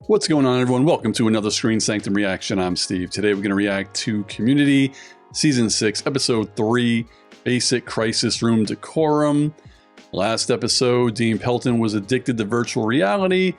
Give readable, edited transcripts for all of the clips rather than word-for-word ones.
What's going on, everyone? Welcome to another Screen Sanctum reaction. I'm Steve. Today we're going to react to Community Season 6, Episode 3, Basic Crisis Room Decorum. Last episode, Dean Pelton was addicted to virtual reality,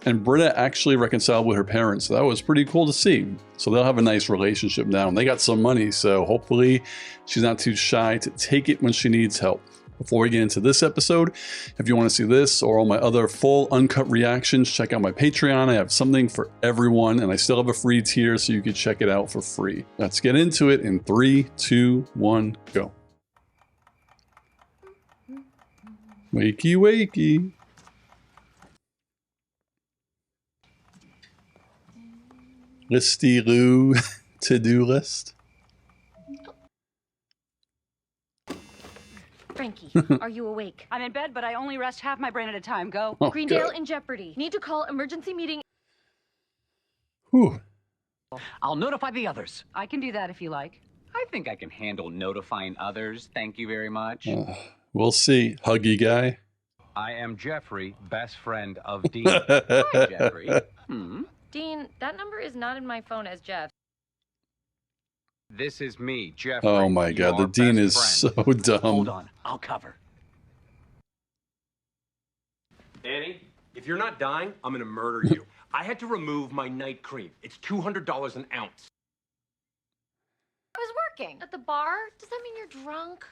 and Britta actually reconciled with her parents. So that was pretty cool to see. So they'll have a nice relationship now. And they got some money, so hopefully she's not too shy to take it when she needs help. Before we get into this episode, if you want to see this or all my other full uncut reactions, check out my Patreon. I have something for everyone, and I still have a free tier so you can check it out for free. Let's get into it in 3, 2, 1, go. Wakey, wakey. Listy-loo to-do list. Frankie, are you awake? I'm in bed, but I only rest half my brain at a time. Go. Oh, Greendale God. in jeopardy. Need to call emergency meeting. Whew. I'll notify the others. I can do that if you like. I think I can handle notifying others. Thank you very much. We'll see. Huggy guy. I am Jeffrey, best friend of Dean. Hi, Jeffrey. Dean, that number is not in my phone as Jeff. This is me, Jeffrey. Oh my God, the Dean is so dumb. Hold on, I'll cover. Annie, if you're not dying, I'm gonna murder you. I had to remove my night cream. It's $200 an ounce. I was working. At the bar? Does that mean you're drunk?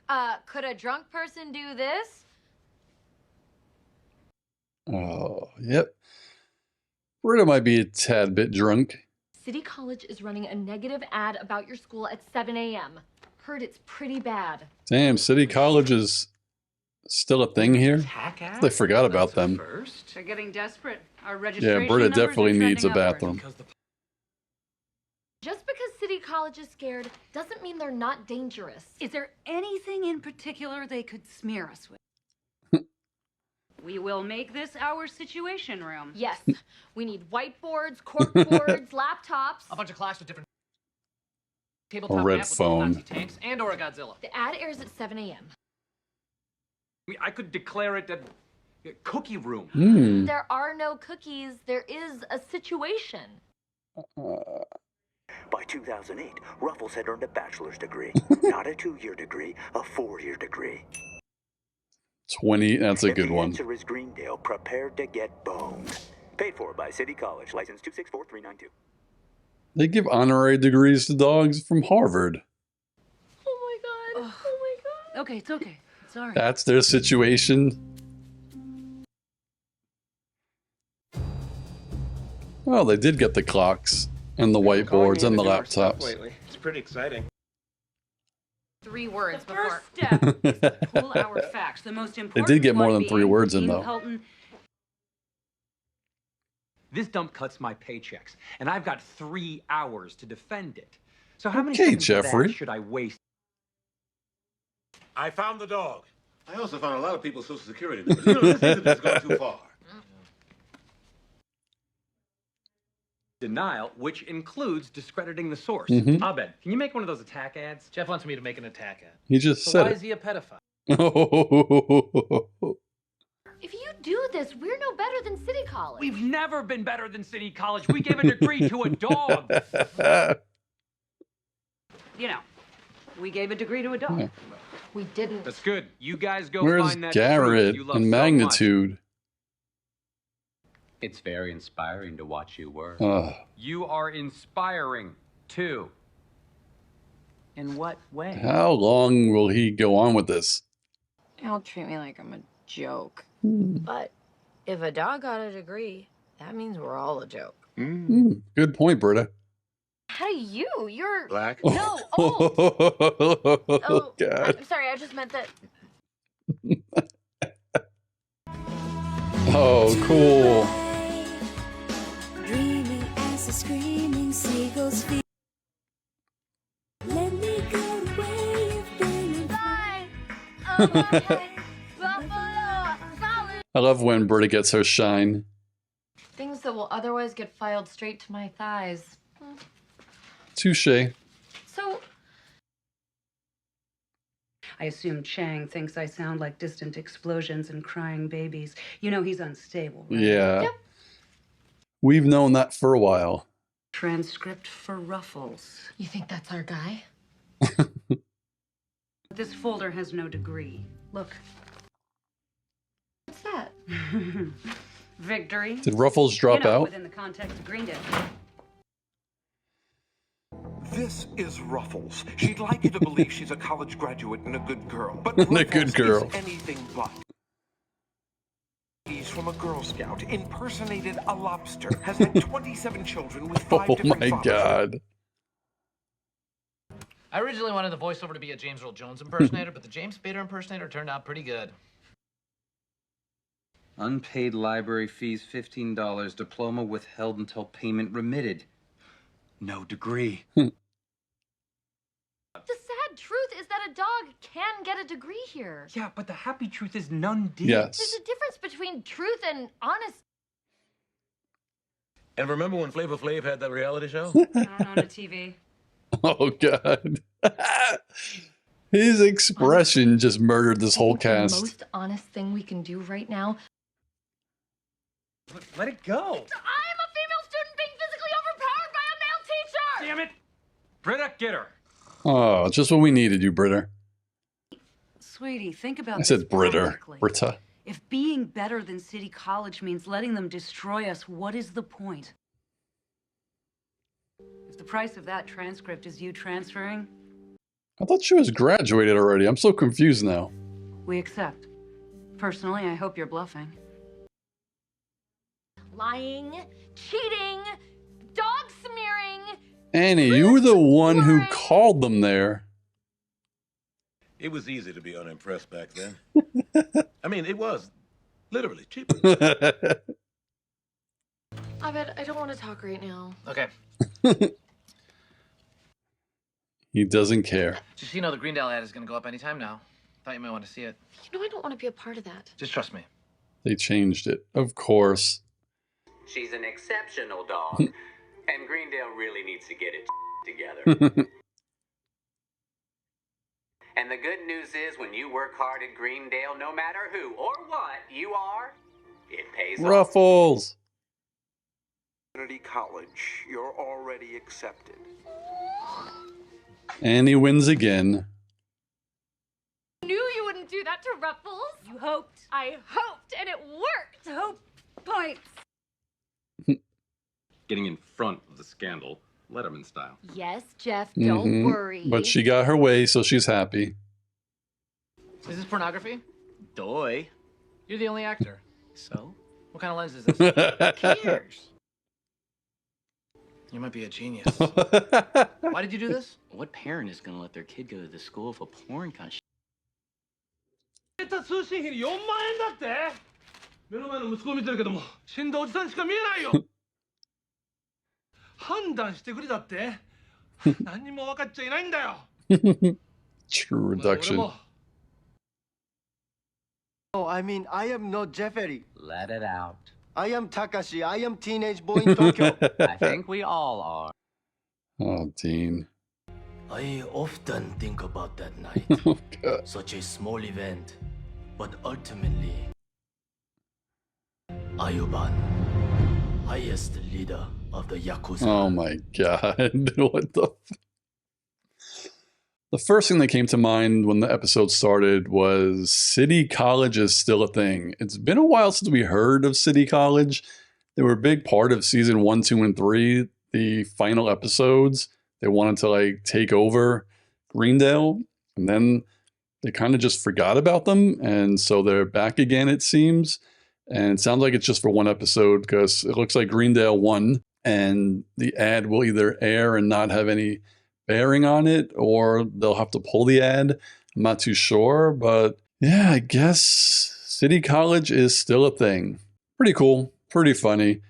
Could a drunk person do this? Oh, yep. Britta might be a tad bit drunk. City College is running a negative ad about your school at 7 a.m. Heard it's pretty bad. Damn, City College is still a thing here? Hack ass? They forgot about them. First. They're getting desperate. Our registration Yeah, Britta numbers definitely are needs a trending upward. bathroom. Just because City College is scared doesn't mean they're not dangerous. Is there anything in particular they could smear us with? We will make this our situation room. Yes, we need whiteboards, corkboards, laptops. A bunch of class with different A tabletop red map with phone. Nazi tanks and or a Godzilla. The ad airs at 7 a.m. I could declare it a cookie room. There are no cookies. There is a situation. By 2008, Ruffles had earned a bachelor's degree. Not a 2-year degree, a 4-year degree. 20, that's a good The one. answer is Greendale, prepared to get boned. Paid for by City College, license 264392. They give honorary degrees to dogs from Harvard. Oh my god. Oh my god. Okay, it's okay. Sorry. That's their situation. Well, they did get the clocks and the whiteboards and the laptops. Lately. It's pretty exciting. 3 words The before. first step is to pull our facts. The most important did get more one than 3 being words in, Dean though. Pelton. This dump cuts my paychecks, and I've got 3 hours to defend it. So how many Okay, seconds of that Jeffrey. should I waste? I found the dog. I also found a lot of people's social security numbers. You know, this isn't just going too far. Denial, which includes discrediting the source. Mhm. Abed, can you make one of those attack ads? Jeff wants me to make an attack ad. He just So said why it. is he a pedophile? If you do this, we're no better than City College. We've never been better than City College. We gave a degree to a dog. You know, we gave a degree to a dog. Yeah. We didn't. That's good. You guys go Where's find that Garrett truth you love and so Magnitude? It's very inspiring to watch you work. Ugh. You are inspiring, too. In what way? How long will he go on with this? Y'all treat me like I'm a joke. Hmm. But if a dog got a degree, that means we're all a joke. Good point, Britta. How do you? You're Black. no old. Oh, God. I'm sorry. I just meant that. Oh, cool. Dreaming as the screaming seagulls feel. Let me go where you've been. Bye. Okay. Buffalo. Solid. I love when Britta gets her shine. Things that will otherwise get filed straight to my thighs. Touche. So I assume Chang thinks I sound like distant explosions and crying babies. You know he's unstable, right? Yeah. Yep. We've known that for a while. Transcript for Ruffles. You think that's our guy? This folder has no degree. Look. What's that? Victory. Did Ruffles drop out? Within the context of Greendale. This is Ruffles. She'd like you to believe she's a college graduate and a good girl, but And a good girl. is anything but. He's from a Girl Scout, impersonated a lobster, has had 27 children with 5 Oh different my fathers. god. I originally wanted the voiceover to be a James Earl Jones impersonator, but the James Spader impersonator turned out pretty good. Unpaid library fees $15. Diploma withheld until payment remitted. No degree. The sad truth is that a dog can get a degree here. Yeah, but the happy truth is none did. Yes. There's a difference between truth and honest. And remember when Flavor Flav had that reality show? Not on a TV. Oh god. His expression just murdered this whole The cast. most honest thing we can do right now. Let it go. I'm a female student being physically overpowered by a male teacher! Damn it. Britta, get her. Oh, just what we needed, you Britta. Sweetie, think about I this said Britta. practically. Britta. If being better than City College means letting them destroy us, what is the point? If the price of that transcript is you transferring, I thought she was graduated already. I'm so confused now. we accept. Personally, I hope you're bluffing. Lying, cheating, dog smearing. Annie, you were the one who called them there. It was easy to be unimpressed back then. I mean, it was. Literally, cheap. Abed, I don't want to talk right now. Okay. He doesn't care. Just so you know, the Greendale ad is going to go up anytime now. Thought you might want to see it. You know I don't want to be a part of that. Just trust me. They changed it. Of course. She's an exceptional dog, and Greendale really needs to get it together. And the good news is, when you work hard at Greendale, no matter who or what you are, it pays off. Ruffles! Community college, you're already accepted. Annie wins again. I knew you wouldn't do that to Ruffles. You hoped. I hoped, and it worked. Hope points. Getting in front of the scandal, Letterman style. Yes, Jeff, don't worry. But she got her way, so she's happy. Is this pornography? Doy. You're the only actor. So? What kind of lens is this? Who cares? You might be a genius. Why did you do this? What parent is gonna let their kid go to the school for porn kind of shit? 通信費に4万円だって目の前の息子を見てるけども死んだおじさんしか見えないよ判断してくれだって何にも分かっちゃいないんだよ True reduction. Oh, I mean, I am not Jeffrey. Let it out. I am Takashi. I am teenage boy in Tokyo. I think we all are. Oh, Dean. I often think about that night. Oh, God. Such a small event, but ultimately, Ayuban, highest leader of the Yakuza. Oh my god. What the The first thing that came to mind when the episode started was City College is still a thing. It's been a while since we heard of City College. They were a big part of season 1, 2, and 3, the final episodes. They wanted to like take over Greendale, and then they kind of just forgot about them, and so they're back again, it seems. And it sounds like it's just for one episode because it looks like Greendale won, and the ad will either air and not have any bearing on it, or they'll have to pull the ad. I'm not too sure, but yeah, I guess City College is still a thing. Pretty cool, pretty funny,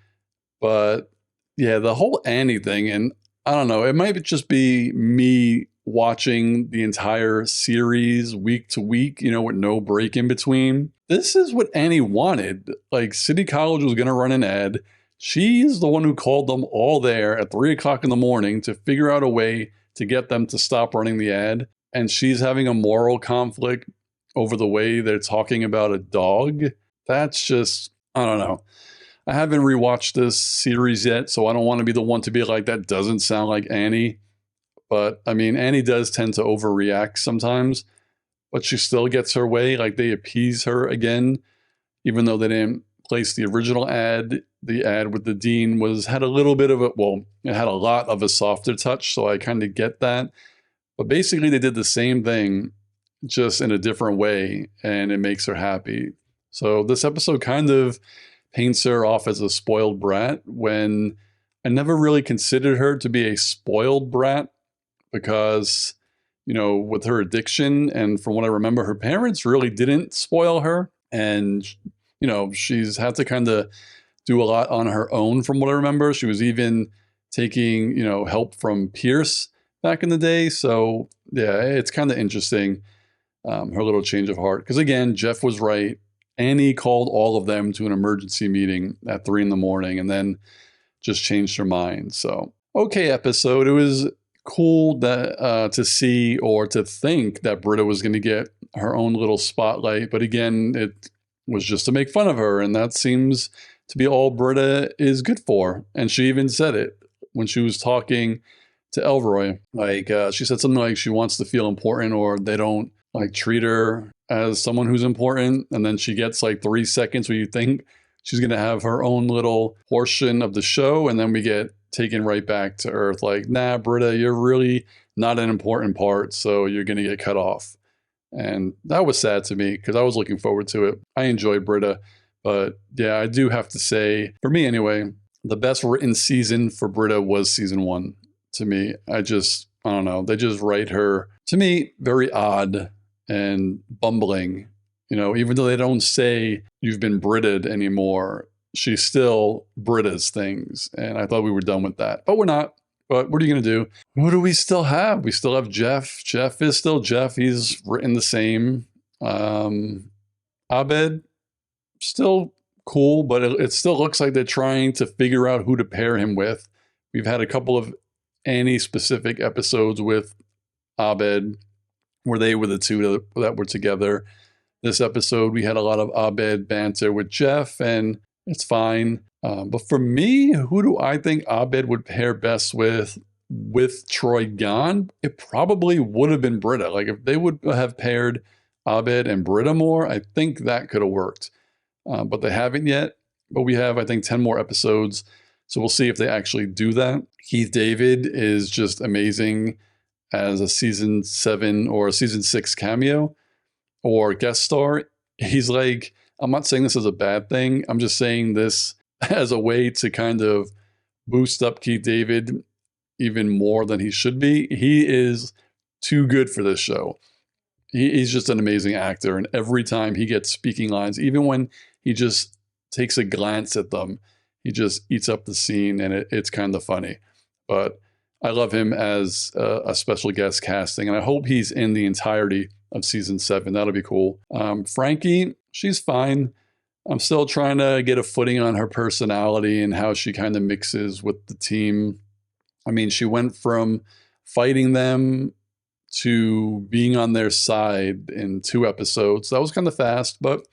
but yeah, the whole Annie thing, and I don't know, it might just be me watching the entire series week to week, you know, with no break in between. This is what Annie wanted. Like, City College was going to run an ad. She's the one who called them all there at 3 o'clock in the morning to figure out a way to get them to stop running the ad. And she's having a moral conflict over the way they're talking about a dog. That's just, I don't know. I haven't rewatched this series yet, so I don't want to be the one to be like, that doesn't sound like Annie. But I mean, Annie does tend to overreact sometimes, but she still gets her way. Like, they appease her again, even though they didn't place the original ad. The ad with the dean had a little bit of it had a lot of a softer touch, so I kind of get that. But basically, they did the same thing, just in a different way, and it makes her happy. So this episode kind of paints her off as a spoiled brat, when I never really considered her to be a spoiled brat, because, you know, with her addiction, and from what I remember, her parents really didn't spoil her. And, you know, she's had to kind of do a lot on her own, from what I remember. She was even taking, you know, help from Pierce back in the day. So, yeah, it's kind of interesting, her little change of heart. Because, again, Jeff was right. Annie called all of them to an emergency meeting at 3 in the morning and then just changed her mind. So, okay, episode. It was cool that to see, or to think, that Britta was going to get her own little spotlight. But again, it was just to make fun of her, and that seems to be all Britta is good for. And she even said it when she was talking to Elroy. Like, she said something like she wants to feel important, or they don't like treat her as someone who's important. And then she gets like 3 seconds where you think she's going to have her own little portion of the show, and then we get taken right back to earth. Like, nah, Britta, you're really not an important part, so you're going to get cut off. And that was sad to me, because I was looking forward to it. I enjoyed Britta, but yeah, I do have to say, for me anyway, the best written season for Britta was season 1 to me. I don't know. They just write her, to me, very odd and bumbling. You know, even though they don't say you've been Britted anymore, she still Britta's things. And I thought we were done with that, but we're not. But what are you going to do? Who do we still have? We still have Jeff. Jeff is still Jeff. He's written the same. Abed, still cool, but it still looks like they're trying to figure out who to pair him with. We've had a couple of Annie-specific episodes with Abed, where they were the two that were together. This episode, we had a lot of Abed banter with Jeff, and it's fine. But for me, who do I think Abed would pair best with Troy gone? It probably would have been Britta. Like, if they would have paired Abed and Britta more, I think that could have worked. But they haven't yet. But we have, I think, 10 more episodes. So we'll see if they actually do that. Keith David is just amazing as a season 7 or a season 6 cameo or guest star. He's like, I'm not saying this as a bad thing. I'm just saying this as a way to kind of boost up Keith David even more than he should be. He is too good for this show. He's just an amazing actor. And every time he gets speaking lines, even when he just takes a glance at them, he just eats up the scene, and it's kind of funny. But I love him as a special guest casting, and I hope he's in the entirety of season 7. That'll be cool. Frankie, she's fine. I'm still trying to get a footing on her personality and how she kind of mixes with the team. I mean, she went from fighting them to being on their side in 2 episodes. That was kind of fast, but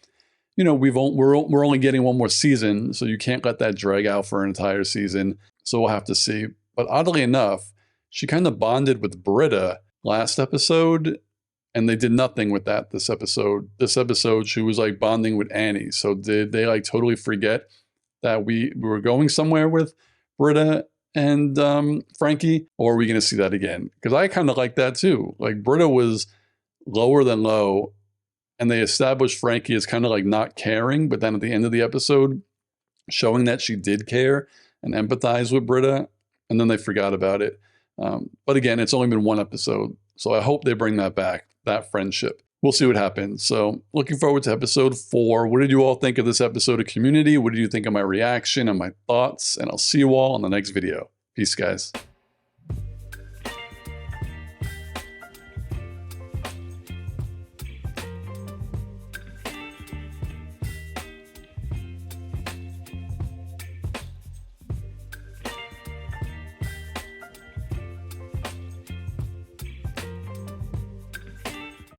you know, we're only getting 1 more season, so you can't let that drag out for an entire season. So we'll have to see. But oddly enough, she kind of bonded with Britta last episode, and they did nothing with that this episode. This episode, she was like bonding with Annie. So did they like totally forget that we were going somewhere with Britta and Frankie? Or are we going to see that again? Because I kind of like that too. Like, Britta was lower than low, and they established Frankie as kind of like not caring, but then at the end of the episode, showing that she did care and empathize with Britta, and then they forgot about it. But again, it's only been 1 episode, so I hope they bring that back, that friendship. We'll see what happens. So looking forward to episode 4. What did you all think of this episode of Community? What did you think of my reaction and my thoughts? And I'll see you all in the next video. Peace, guys.